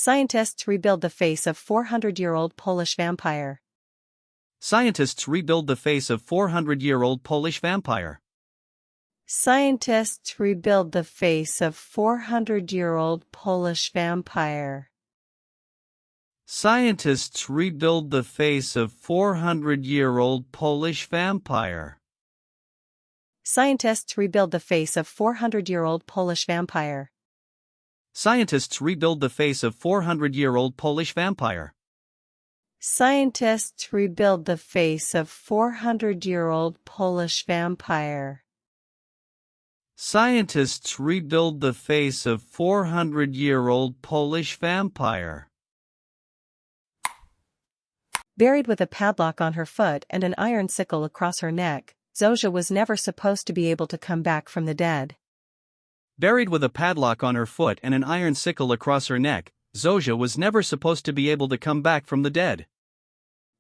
Scientists rebuild the face of 400-year-old Polish vampire. Scientists rebuild the face of 400-year-old Polish vampire. Scientists rebuild the face of 400-year-old Polish vampire. Scientists rebuild the face of 400-year-old Polish vampire. Scientists rebuild the face of 400-year-old Polish vampire. Scientists rebuild the face of 400-year-old Polish vampire. Scientists rebuild the face of 400-year-old Polish vampire. Scientists rebuild the face of 400-year-old Polish vampire. Buried with a padlock on her foot and an iron sickle across her neck, Zofia was never supposed to be able to come back from the dead. Buried with a padlock on her foot and an iron sickle across her neck, Zofia was never supposed to be able to come back from the dead.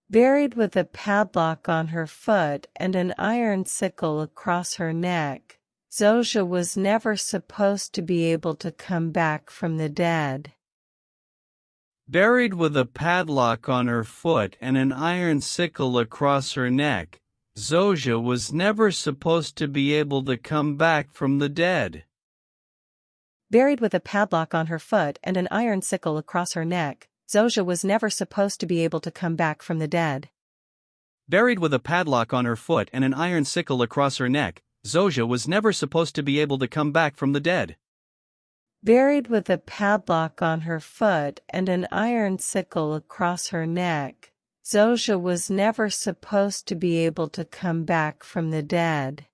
Buried with a padlock on her foot and an iron sickle across her neck, Zofia was never supposed to be able to come back from the dead. Buried with a padlock on her foot and an iron sickle across her neck, Zofia was never supposed to be able to come back from the dead. Buried with a padlock on her foot and an iron sickle across her neck, Zofia was never supposed to be able to come back from the dead. Buried with a padlock on her foot and an iron sickle across her neck, Zofia was never supposed to be able to come back from the dead. Buried with a padlock on her foot and an iron sickle across her neck, Zofia was never supposed to be able to come back from the dead.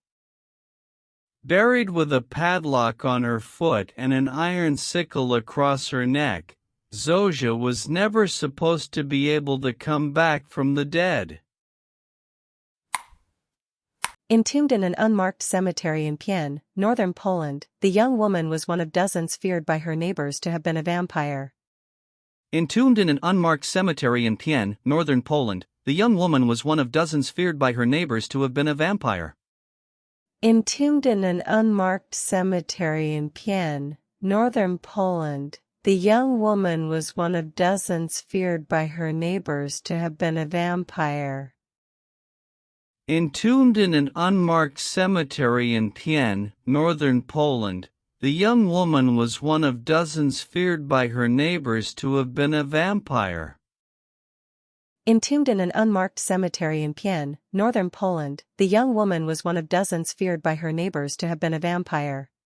Buried with a padlock on her foot and an iron sickle across her neck, Zofia was never supposed to be able to come back from the dead. Entombed in an unmarked cemetery in Pien, northern Poland, the young woman was one of dozens feared by her neighbors to have been a vampire. Entombed in an unmarked cemetery in Pien, northern Poland, the young woman was one of dozens feared by her neighbors to have been a vampire. Entombed in an unmarked cemetery in Pien, northern Poland, the young woman was one of dozens feared by her neighbors to have been a vampire. Entombed in an unmarked cemetery in Pien, northern Poland, the young woman was one of dozens feared by her neighbors to have been a vampire. Entombed in an unmarked cemetery in Pien, northern Poland, the young woman was one of dozens feared by her neighbors to have been a vampire.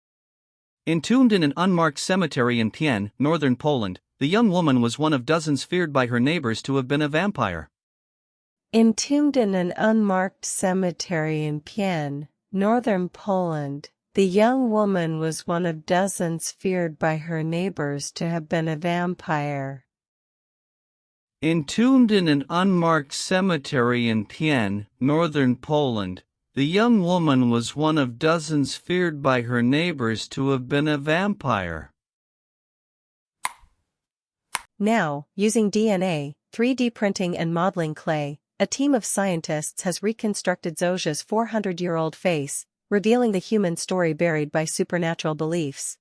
Entombed in an unmarked cemetery in Pien, northern Poland, the young woman was one of dozens feared by her neighbors to have been a vampire. Entombed in an unmarked cemetery in Pien, northern Poland, the young woman was one of dozens feared by her neighbors to have been a vampire. Entombed in an unmarked cemetery in Pien, northern Poland, the young woman was one of dozens feared by her neighbors to have been a vampire. Now, using DNA, 3D printing and modeling clay, a team of scientists has reconstructed Zofia's 400-year-old face, revealing the human story buried by supernatural beliefs.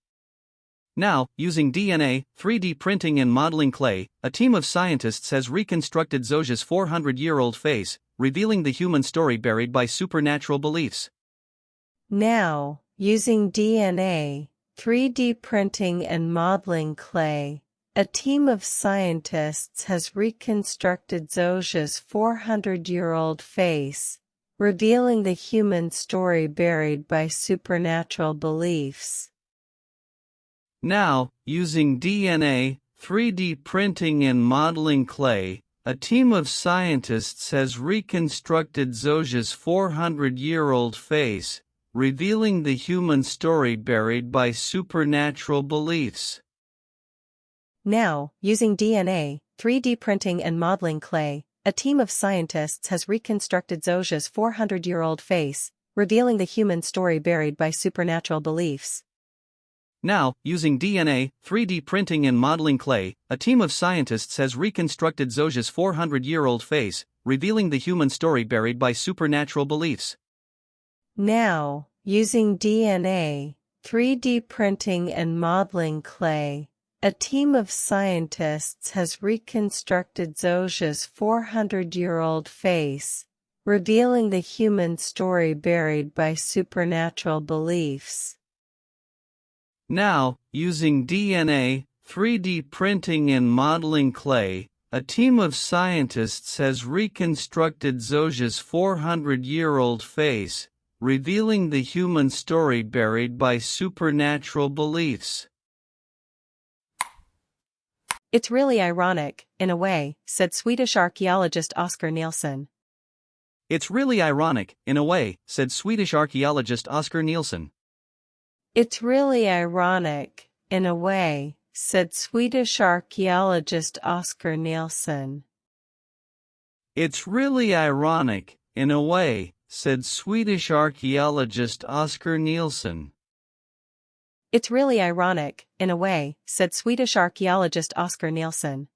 Now, using DNA, 3D printing and modeling clay, a team of scientists has reconstructed Zofia's 400-year-old face, revealing the human story buried by supernatural beliefs. Now, using DNA, 3D printing and modeling clay, a team of scientists has reconstructed Zofia's 400-year-old face, revealing the human story buried by supernatural beliefs. Now, using DNA, 3D printing and modeling clay, a team of scientists has reconstructed Zofia's 400-year-old face, revealing the human story buried by supernatural beliefs. Now, using DNA, 3D printing and modeling clay, a team of scientists has reconstructed Zofia's 400-year-old face, revealing the human story buried by supernatural beliefs. Now, using DNA, 3D printing and modeling clay, a team of scientists has reconstructed Zofia's 400-year-old face, revealing the human story buried by supernatural beliefs. Now, using DNA, 3D printing and modeling clay, A team of scientists has reconstructed Zosia's 400-year-old face, revealing the human story buried by supernatural beliefs. Now, using DNA, 3D printing and modeling clay, a team of scientists has reconstructed Zosia's 400-year-old face, revealing the human story buried by supernatural beliefs. It's really ironic, in a way, said Swedish archaeologist Oskar Nielsen. It's really ironic, in a way, said Swedish archaeologist Oskar Nielsen. It's really ironic, in a way, said Swedish archaeologist Oskar Nielsen. It's really ironic, in a way, said Swedish archaeologist Oskar Nielsen. It's really ironic, in a way, said Swedish archaeologist Oskar Nielsen.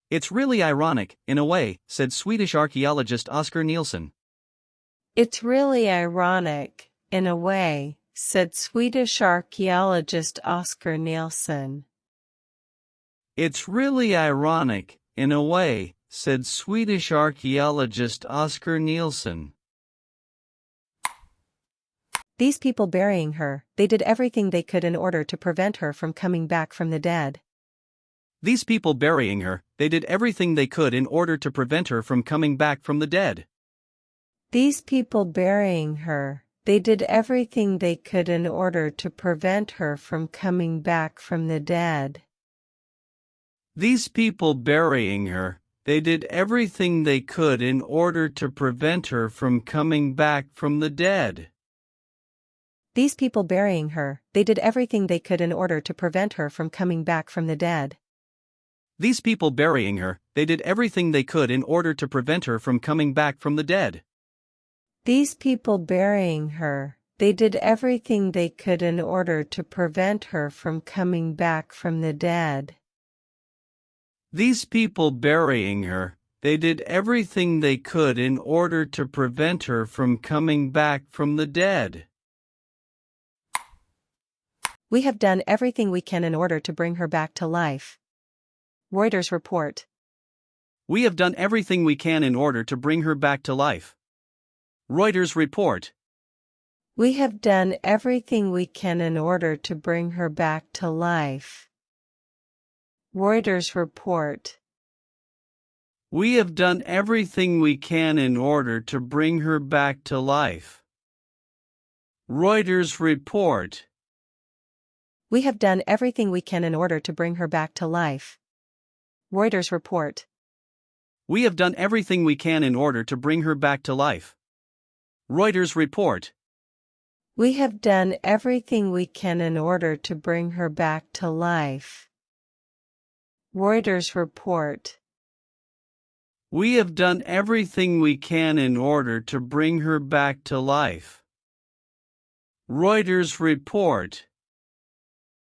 It's really ironic, in a way, said Swedish archaeologist Oskar Nielsen. It's really ironic, in a way, said Swedish archaeologist Oskar Nielsen. It's really ironic, in a way, said Swedish archaeologist Oskar Nielsen. These people burying her, they did everything they could in order to prevent her from coming back from the dead. These people burying her, they did everything they could in order to prevent her from coming back from the dead. These people burying her, they did everything they could in order to prevent her from coming back from the dead. These people burying her, they did everything they could in order to prevent her from coming back from the dead. These people burying her, they did everything they could in order to prevent her from coming back from the dead. These people burying her, they did everything they could in order to prevent her from coming back from the dead. These people burying her, they did everything they could in order to prevent her from coming back from the dead. These people burying her, they did everything they could in order to prevent her from coming back from the dead. We have done everything we can in order to bring her back to life. Reuters report. We have done everything we can in order to bring her back to life. Reuters report. We have done everything we can in order to bring her back to life. Reuters report. We have done everything we can in order to bring her back to life. Reuters report. We have done everything we can in order to bring her back to life. Reuters report. We have done everything we can in order to bring her back to life. Reuters report. We have done everything we can in order to bring her back to life. Reuters report. We have done everything we can in order to bring her back to life. Reuters report.